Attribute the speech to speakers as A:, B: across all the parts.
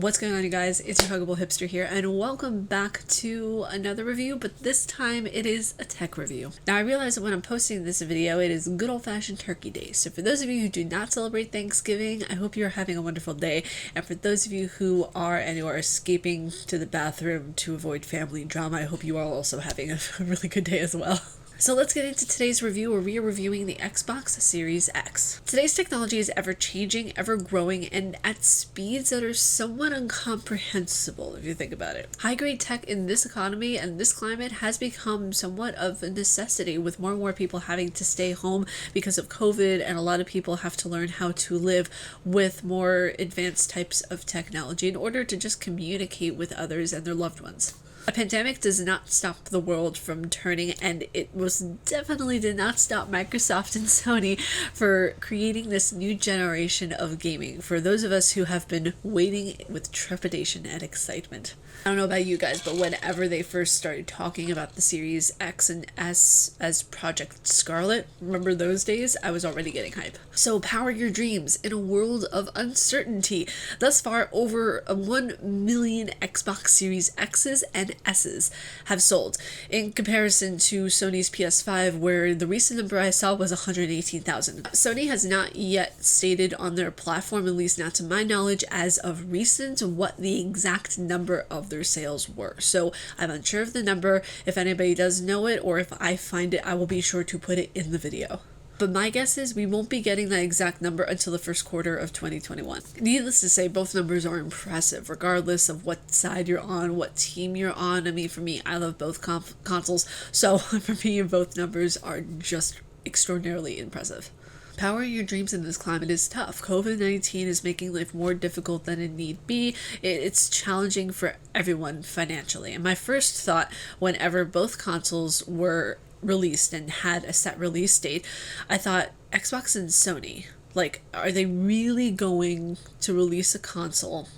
A: What's going on, you guys? It's your Huggable Hipster here, and welcome back to another review, but this time it is a tech review. Now, I realize that when I'm posting this video, it is good old-fashioned Turkey Day, so for those of you who do not celebrate Thanksgiving, I hope you're having a wonderful day, and for those of you who are and who are escaping to the bathroom to avoid family drama, I hope you are also having a really good day as well. So let's get into today's review, where we are reviewing the Xbox Series X. Today's technology is ever-changing, ever-growing, and at speeds that are somewhat incomprehensible if you think about it. High-grade tech in this economy and this climate has become somewhat of a necessity, with more and more people having to stay home because of COVID, and a lot of people have to learn how to live with more advanced types of technology in order to just communicate with others and their loved ones. A pandemic does not stop the world from turning, and it most definitely did not stop Microsoft and Sony for creating this new generation of gaming for those of us who have been waiting with trepidation and excitement. I don't know about you guys, but whenever they first started talking about the Series X and S as Project Scarlet, remember those days? I was already getting hype. So power your dreams in a world of uncertainty. Thus far, over 1 million Xbox Series X's and S's have sold, in comparison to Sony's PS5, where the recent number I saw was 118,000. Sony has not yet stated on their platform, at least not to my knowledge as of recent, what the exact number of their sales were. So I'm unsure of the number. If anybody does know it, or if I find it, I will be sure to put it in the video. But my guess is we won't be getting that exact number until the first quarter of 2021. Needless to say, both numbers are impressive, regardless of what side you're on, what team you're on. I mean, for me, I love both consoles, so for me, both numbers are just extraordinarily impressive. Powering your dreams in this climate is tough. COVID-19 is making life more difficult than it need be. It's challenging for everyone financially. And my first thought, whenever both consoles were released and had a set release date, I thought, Xbox and Sony, like, are they really going to release a console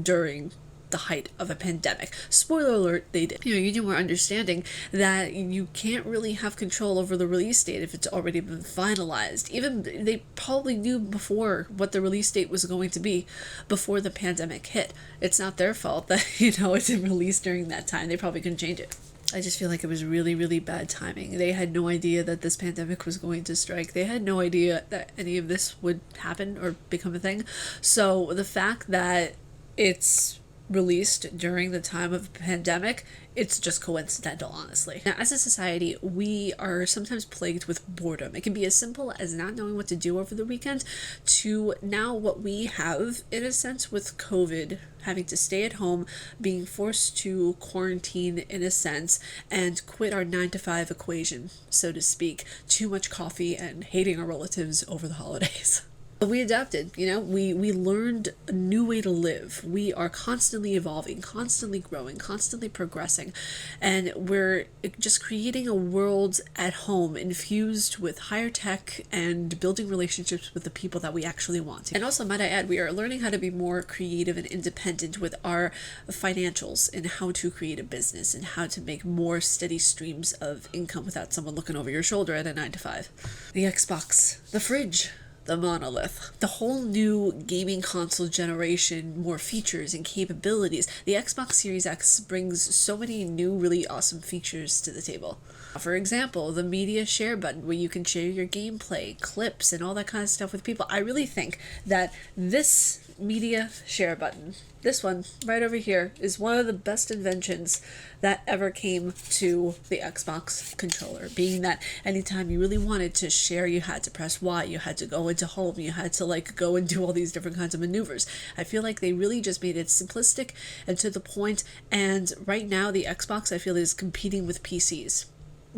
A: during the height of a pandemic? Spoiler alert, they did. You were understanding that you can't really have control over the release date if it's already been finalized. Even they probably knew before what the release date was going to be before the pandemic hit. It's not their fault that, it didn't release during that time. They probably couldn't change it. I just feel like it was really, really bad timing. They had no idea that this pandemic was going to strike. They had no idea that any of this would happen or become a thing. So the fact that it's released during the time of a pandemic, it's just coincidental, honestly. Now, as a society, we are sometimes plagued with boredom. It can be as simple as not knowing what to do over the weekend to now what we have, in a sense, with COVID, having to stay at home, being forced to quarantine in a sense, and quit our 9-to-5 equation, so to speak. Too much coffee and hating our relatives over the holidays. But we adapted, we learned a new way to live. We are constantly evolving, constantly growing, constantly progressing, and we're just creating a world at home infused with higher tech and building relationships with the people that we actually want. And also, might I add, we are learning how to be more creative and independent with our financials and how to create a business and how to make more steady streams of income without someone looking over your shoulder at a 9-to-5. The Xbox, the fridge, the monolith, the whole new gaming console generation, more features and capabilities. The Xbox Series X brings so many new, really awesome features to the table. For example, the media share button, where you can share your gameplay, clips, and all that kind of stuff with people. I really think that this media share button, this one right over here, is one of the best inventions that ever came to the Xbox controller, being that anytime you really wanted to share, you had to press Y, you had to go into home, you had to go and do all these different kinds of maneuvers. I feel like they really just made it simplistic and to the point, and right now the Xbox, I feel, is competing with PCs,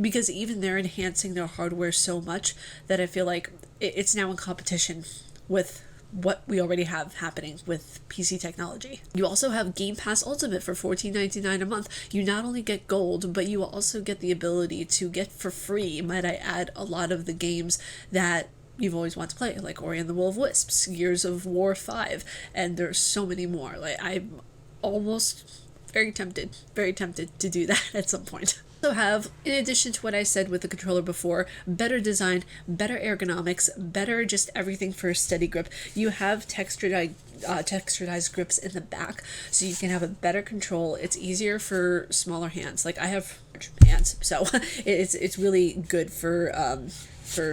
A: because even they're enhancing their hardware so much that I feel like it's now in competition with what we already have happening with PC technology. You also have Game Pass Ultimate for $14.99 a month. You not only get gold, but you also get the ability to get for free, might I add, a lot of the games that you've always wanted to play, like Ori and the Will of Wisps, Gears of War 5, and there's so many more. I'm almost very tempted to do that at some point. Also have, in addition to what I said with the controller before, better design, better ergonomics, better just everything for a steady grip. You have textured texturized grips in the back, so you can have a better control. It's easier for smaller hands. Like, I have hands, so it's really good for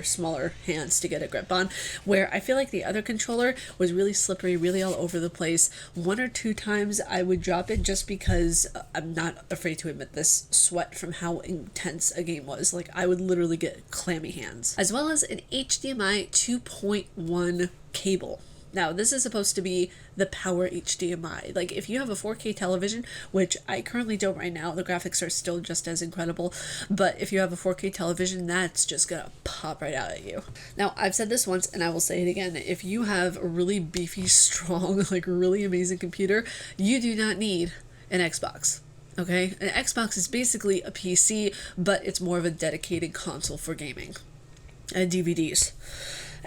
A: smaller hands to get a grip on, where I feel like the other controller was really slippery, really all over the place. 1 or 2 times I would drop it just because I'm not afraid to admit this, sweat from how intense a game was. Like, I would literally get clammy hands. As well as an HDMI 2.1 cable. Now, this is supposed to be the power HDMI. Like, if you have a 4K television, which I currently don't right now, the graphics are still just as incredible, but if you have a 4K television, that's just gonna pop right out at you. Now, I've said this once, and I will say it again. If you have a really beefy, strong, like really amazing computer, you do not need an Xbox. Okay? An Xbox is basically a PC, but it's more of a dedicated console for gaming and DVDs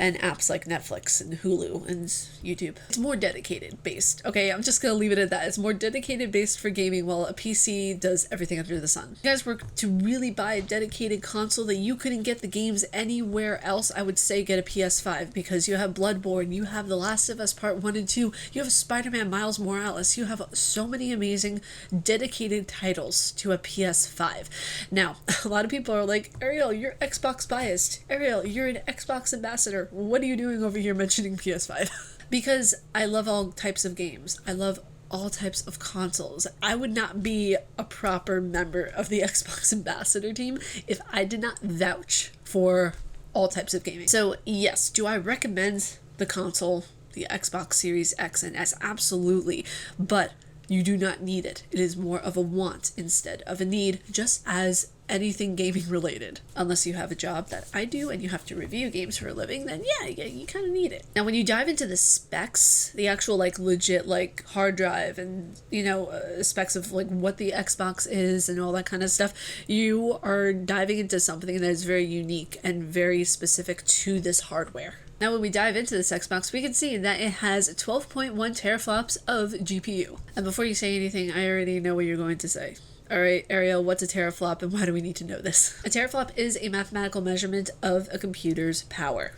A: and apps like Netflix and Hulu and YouTube. It's more dedicated based. Okay, I'm just gonna leave it at that. It's more dedicated based for gaming, while a PC does everything under the sun. If you guys were to really buy a dedicated console that you couldn't get the games anywhere else, I would say get a PS5, because you have Bloodborne, you have The Last of Us Part 1 and 2, you have Spider-Man Miles Morales, you have so many amazing dedicated titles to a PS5. Now, a lot of people are like, Ariel, you're Xbox biased. Ariel, you're an Xbox ambassador. What are you doing over here mentioning PS5? Because I love all types of games. I love all types of consoles. I would not be a proper member of the Xbox ambassador team if I did not vouch for all types of gaming. So yes, do I recommend the console, the Xbox Series X and S? Absolutely. But you do not need it. It is more of a want instead of a need, just as anything gaming related. Unless you have a job that I do and you have to review games for a living, then yeah, you kind of need it. Now, when you dive into the specs, the actual like legit like hard drive and, you know, specs of like what the Xbox is and all that kind of stuff, you are diving into something that is very unique and very specific to this hardware. Now, when we dive into this Xbox, we can see that it has 12.1 teraflops of GPU. And before you say anything, I already know what you're going to say. All right, Ariel, what's a teraflop and why do we need to know this? A teraflop is a mathematical measurement of a computer's power,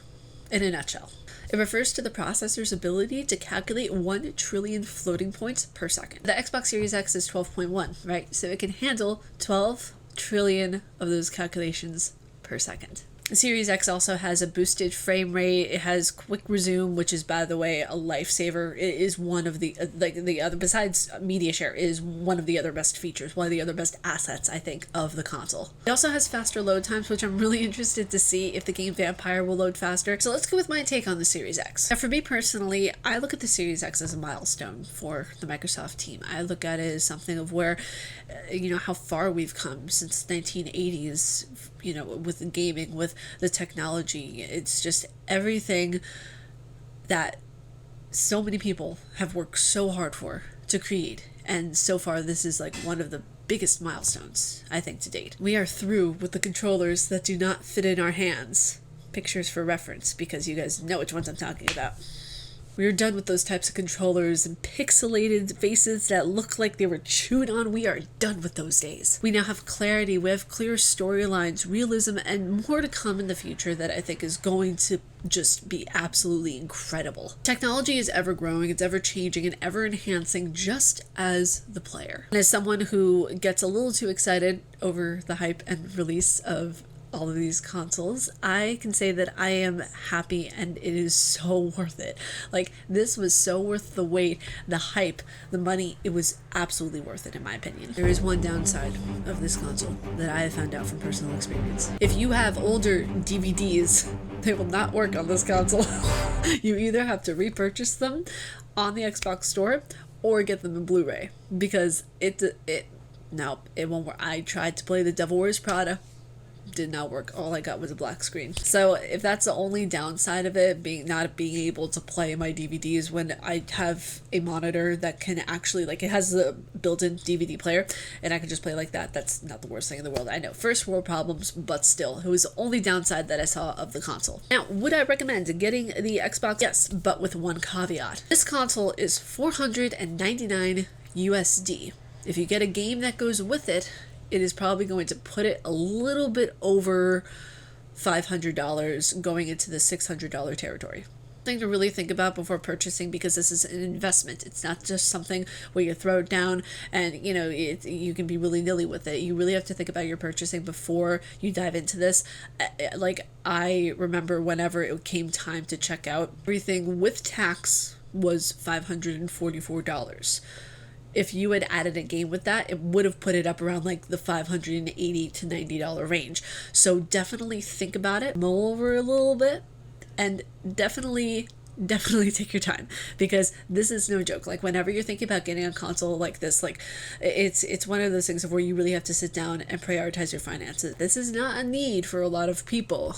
A: in a nutshell. It refers to the processor's ability to calculate 1 trillion floating points per second. The Xbox Series X is 12.1, right? So it can handle 12 trillion of those calculations per second. The Series X also has a boosted frame rate. It has quick resume, which is, by the way, a lifesaver. It is one of the, the other, besides media share, is one of the other best features, one of the other best assets, I think, of the console. It also has faster load times, which I'm really interested to see if the game Vampire will load faster. So let's go with my take on the Series X. Now, for me personally, I look at the Series X as a milestone for the Microsoft team. I look at it as something of where, you know, how far we've come since the 1980s, you know, with gaming, with the technology. It's just everything that so many people have worked so hard for to create. And so far, this is like one of the biggest milestones, I think, to date. We are through with the controllers that do not fit in our hands. Pictures for reference, because you guys know which ones I'm talking about. We are done with those types of controllers and pixelated faces that look like they were chewed on. We are done with those days. We now have clarity, we have clear storylines, realism, and more to come in the future that I think is going to just be absolutely incredible. Technology is ever growing, it's ever changing and ever enhancing, just as the player. And as someone who gets a little too excited over the hype and release of all of these consoles, I can say that I am happy and it is so worth it. Like, this was so worth the wait, the hype, the money. It was absolutely worth it in my opinion. There is one downside of this console that I have found out from personal experience. If you have older DVDs, they will not work on this console. You either have to repurchase them on the Xbox store or get them in Blu-ray, because it won't work. I tried to play The Devil Wears Prada. Did not work. All I got was a black screen. So if that's the only downside of it, not being able to play my DVDs when I have a monitor that can actually, like, it has a built-in DVD player and I can just play like that, that's not the worst thing in the world. I know, first world problems, but still, it was the only downside that I saw of the console. Now, would I recommend getting the Xbox? Yes, but with one caveat. This console is $499 USD. If you get a game that goes with it, it is probably going to put it a little bit over $500, going into the $600 territory. thing to really think about before purchasing, because this is an investment. It's not just something where you throw it down and you can be really nilly with it. You really have to think about your purchasing before you dive into this. Like, I remember whenever it came time to check out, everything with tax was $544. If you had added a game with that, it would have put it up around like the $580 to $90 range. So definitely think about it, mull over a little bit, and definitely take your time, because this is no joke. Like, whenever you're thinking about getting a console like this, like, it's one of those things where you really have to sit down and prioritize your finances. This is not a need for a lot of people.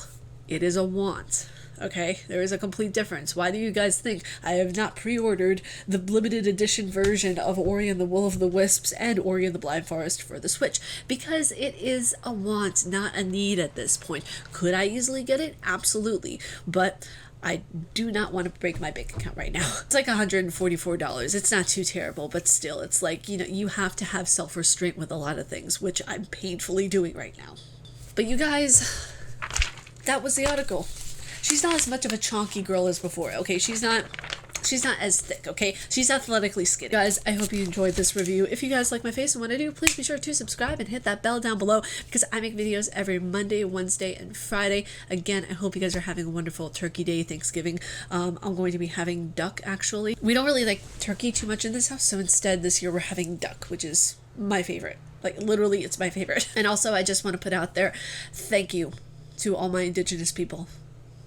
A: It is a want. Okay, there is a complete difference. Why do you guys think I have not pre-ordered the limited edition version of Ori and the Will of the Wisps and Ori and the Blind Forest for the Switch? Because it is a want, not a need at this point. Could I easily get it? Absolutely. But I do not want to break my bank account right now. It's like $144. It's not too terrible, but still, it's like, you have to have self-restraint with a lot of things, which I'm painfully doing right now. But you guys, that was the article. She's not as much of a chonky girl as before, okay? She's not as thick, okay? She's athletically skinny. Guys, I hope you enjoyed this review. If you guys like my face and what I do, please be sure to subscribe and hit that bell down below, because I make videos every Monday, Wednesday, and Friday. Again, I hope you guys are having a wonderful Turkey Day, Thanksgiving. I'm going to be having duck, actually. We don't really like turkey too much in this house, so instead this year we're having duck, which is my favorite. Like, literally, it's my favorite. And also, I just want to put out there, thank you to all my Indigenous people.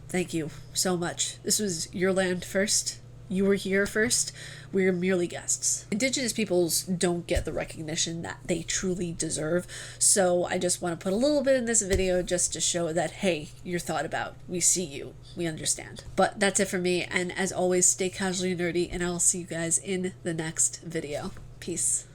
A: Thank you so much. This was your land first. You were here first. We're merely guests. Indigenous peoples don't get the recognition that they truly deserve. So I just want to put a little bit in this video just to show that, hey, you're thought about. We see you. We understand. But that's it for me. And as always, stay casually nerdy, and I'll see you guys in the next video. Peace.